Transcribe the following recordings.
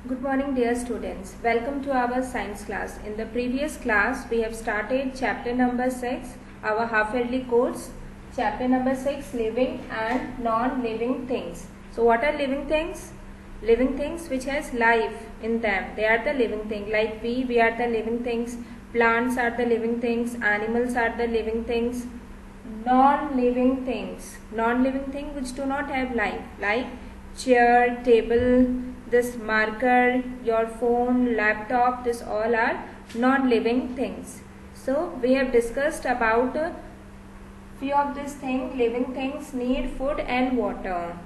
Good morning dear students. Welcome to our science class. In the previous class we have started chapter number 6, our half-yearly course. Chapter number 6, living and non-living things. So what are living things? Living things which has life in them. They are the living thing. Like we are the living things. Plants are the living things. Animals are the living things. Non-living things. Non-living things which do not have life. Like chair, table, this marker, your phone, laptop, this all are non-living things. So we have discussed about few of these things. Living things need food and water.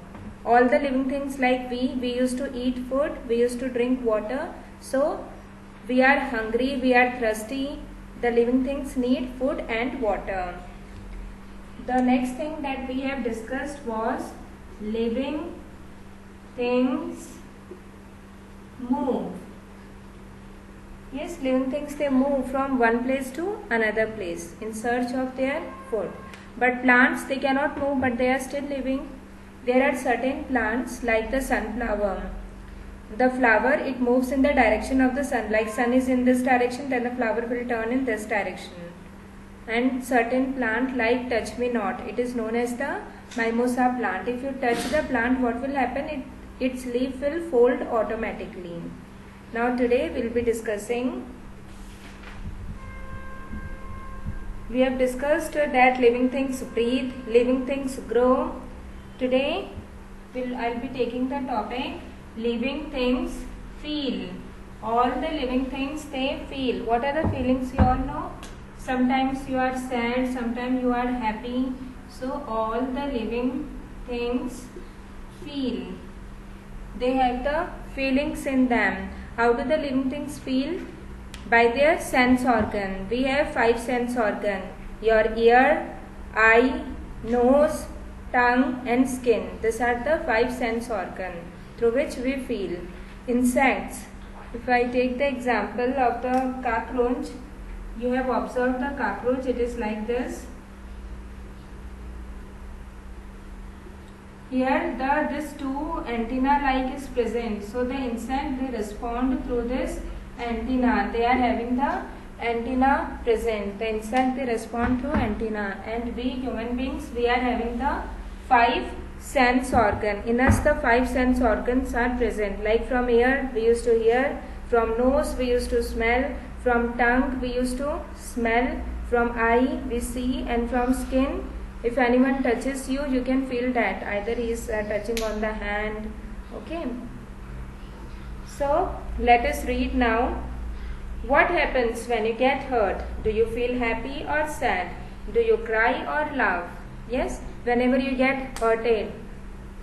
All the living things like we used to eat food, we used to drink water. So we are hungry, we are thirsty. The living things need food and water. The next thing that we have discussed was living things move. Yes, living things, they move from one place to another place in search of their food. But plants, they cannot move, but they are still living. There are certain plants like the sunflower. The flower, it moves in the direction of the sun. Like sun is in this direction, then the flower will turn in this direction. And certain plant like touch me not, it is known as the mimosa plant. If you touch the plant, what will happen? Its leaf will fold automatically. Now today we will be discussing, we have discussed that living things breathe, living things grow. Today I will be taking the topic living things feel. All the living things, they feel. What are the feelings you all know? Sometimes you are sad, sometimes you are happy. So all the living things feel. They have the feelings in them. How do the living things feel? By their sense organ. We have 5 sense organ. Your ear, eye, nose, tongue and skin. These are the 5 sense organ through which we feel. Insects. If I take the example of the cockroach, you have observed the cockroach, it is like this. Here this two antenna like is present. So the insect, they respond through this antenna. They are having the antenna present. The insect, they respond through antenna. And we human beings, we are having the 5 sense organ. In us the 5 sense organs are present. Like from ear we used to hear, from nose we used to smell, from tongue we used to smell, from eye we see, and from skin, if anyone touches you, you can feel that. Either he is touching on the hand. Okay. So let us read now. What happens when you get hurt? Do you feel happy or sad? Do you cry or laugh? Yes, whenever you get hurted,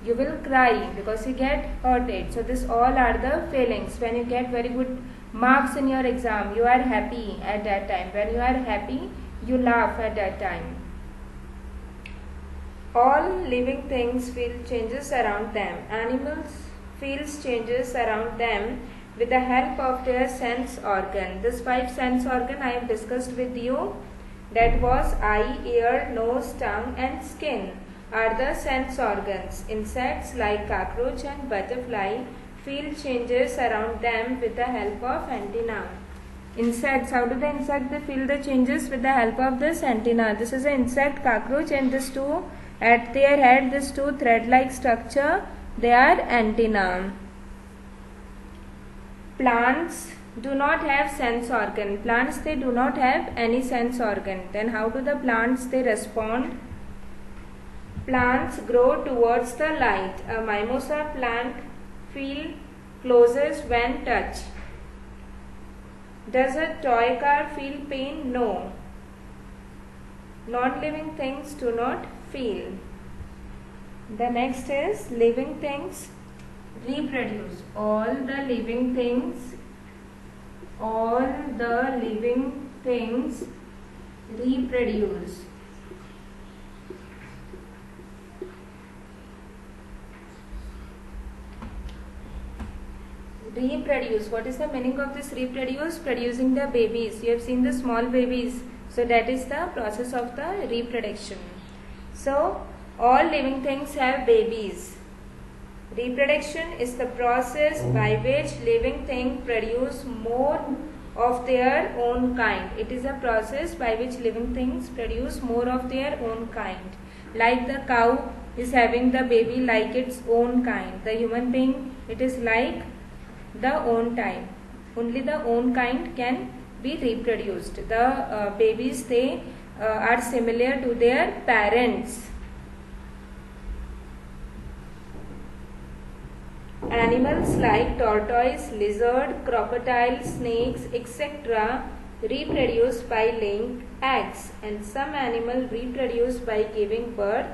you will cry because you get hurted. So this all are the feelings. When you get very good marks in your exam, you are happy at that time. When you are happy, you laugh at that time. All living things feel changes around them. Animals feels changes around them with the help of their sense organ. This 5 sense organ I have discussed with you. That was eye, ear, nose, tongue and skin are the sense organs. Insects like cockroach and butterfly feel changes around them with the help of antenna. Insects, how do the insect they feel the changes? With the help of this antenna. This is an insect, cockroach, and this two, at their head, this 2 thread-like structure, they are antenna. Plants do not have sense organ. Plants, they do not have any sense organ. Then how do the plants they respond? Plants grow towards the light. A mimosa plant feel closest when touched. Does a toy car feel pain? No. Non-living things do not feel. The next is living things reproduce. All the living things reproduce. Reproduce. What is the meaning of this reproduce? Producing the babies. You have seen the small babies. So that is the process of the reproduction. So all living things have babies. Reproduction is the process by which living things produce more of their own kind. It is a process by which living things produce more of their own kind. Like the cow is having the baby like its own kind. The human being, it is like the own type. Only the own kind can be reproduced. The babies, they are similar to their parents. Animals like tortoise, lizard, crocodile, snakes, etc. reproduce by laying eggs, and some animals reproduce by giving birth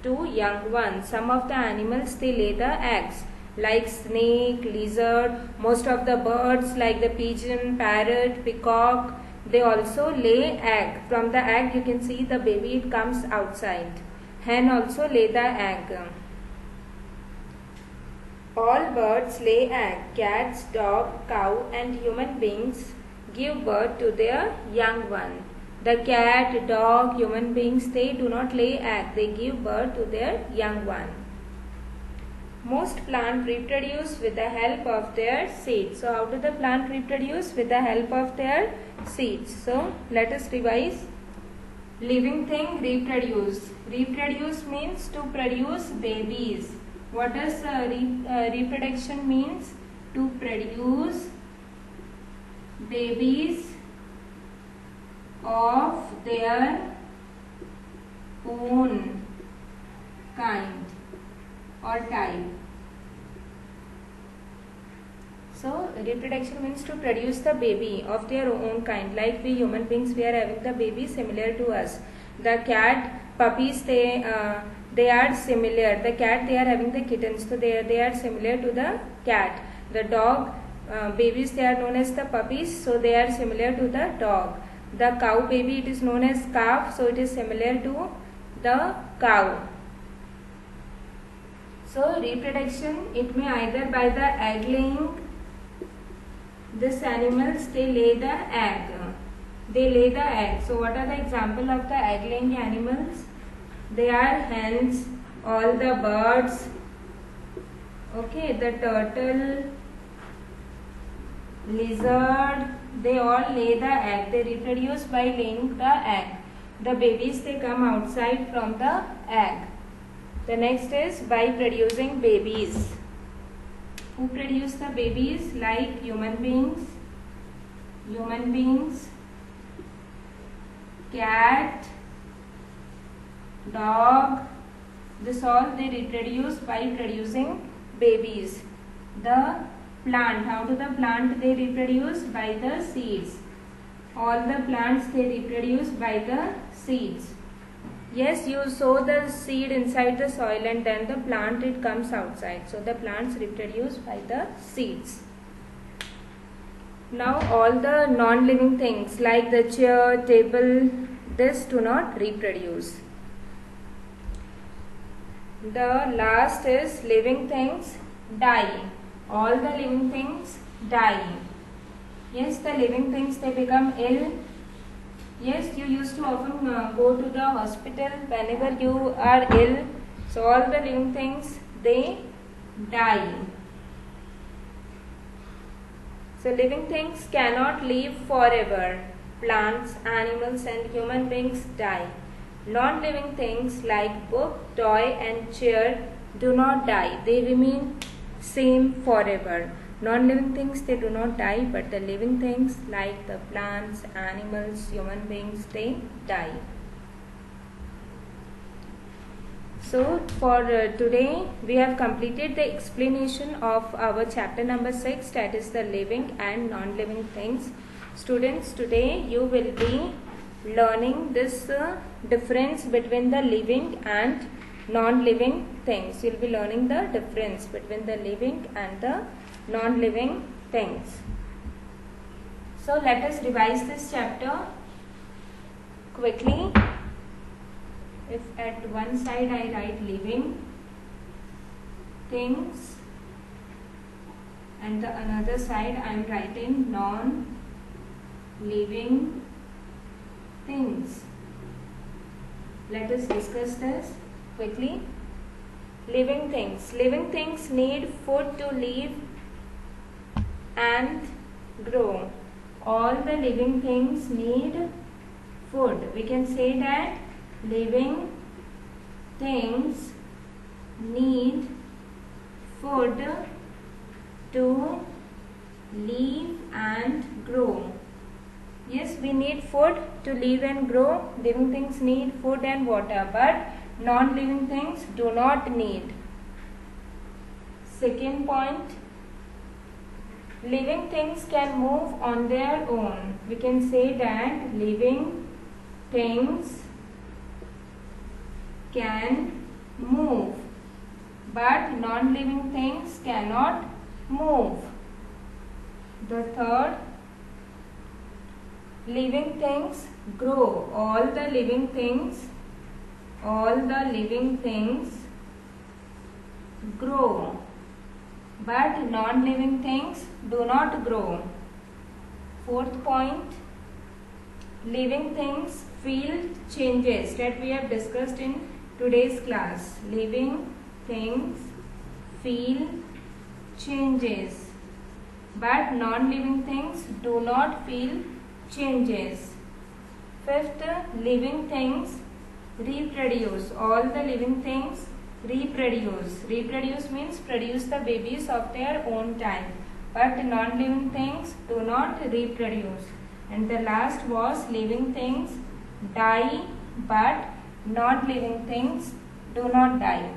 to young ones. Some of the animals, they lay the eggs, like snake, lizard. Most of the birds like the pigeon, parrot, peacock, they also lay egg. From the egg you can see the baby, it comes outside. Hen also lay the egg. All birds lay egg. Cats, dog, cow and human beings give birth to their young one. The cat, dog, human beings, they do not lay egg. They give birth to their young one. Most plants reproduce with the help of their seeds. So how do the plant reproduce? With the help of their seeds. So let us revise. Living thing reproduce. Reproduce means to produce babies. What does reproduction means? To produce babies of their own kind or type. So reproduction means to produce the baby of their own kind. Like we human beings, we are having the baby similar to us. The cat, puppies, they are similar. The cat, they are having the kittens, so they are similar to the cat. The dog, babies, they are known as the puppies, so they are similar to the dog. The cow baby, it is known as calf, so it is similar to the cow. So reproduction, it may either by the egg laying. These animals, they lay the egg. They lay the egg. So what are the example of the egg laying animals? They are hens, all the birds, okay, the turtle, lizard, they all lay the egg. They reproduce by laying the egg. The babies, they come outside from the egg. The next is by producing babies. Who produce the babies? Like human beings, cat, dog, this all they reproduce by producing babies. The plant, how do the plant they reproduce? By the seeds. All the plants, they reproduce by the seeds. Yes, you sow the seed inside the soil and then the plant, it comes outside. So the plants reproduce by the seeds. Now all the non-living things like the chair, table, this do not reproduce. The last is living things die. All the living things die. Yes, the living things, they become ill. Yes, you used to often go to the hospital whenever you are ill. So all the living things, they die. So living things cannot live forever. Plants, animals and human beings die. Non-living things like book, toy and chair do not die. They remain same forever. Non-living things, they do not die, but the living things like the plants, animals, human beings, they die. So for today we have completed the explanation of our chapter number 6, that is the living and non-living things. Students, today you will be learning this difference between the living and non-living things. You will be learning the difference between the living and the non-living things. So let us revise this chapter quickly. If at one side I write living things and the another side I am writing non-living things. Let us discuss this quickly. Living things. Living things need food to live and grow. All the living things need food. We can say that living things need food to live and grow. Yes, we need food to live and grow. Living things need food and water, but non-living things do not need. Second point, living things can move on their own. We can say that living things can move, but non-living things cannot move. The third, living things grow. All the living things grow, but non-living things do not grow. Fourth point, living things feel changes that we have discussed in today's class. Living things feel changes, but non-living things do not feel changes. Fifth, living things reproduce. All the living things reproduce. Reproduce means produce the babies of their own time, but non-living things do not reproduce. And the last was living things die, but non-living things do not die.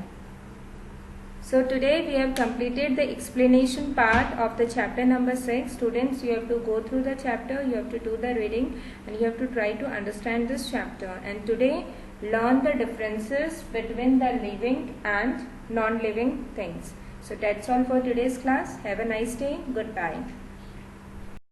So today we have completed the explanation part of the chapter number 6. Students, you have to go through the chapter, you have to do the reading, and you have to try to understand this chapter. And today learn the differences between the living and non-living things. So that's all for today's class. Have a nice day. Goodbye.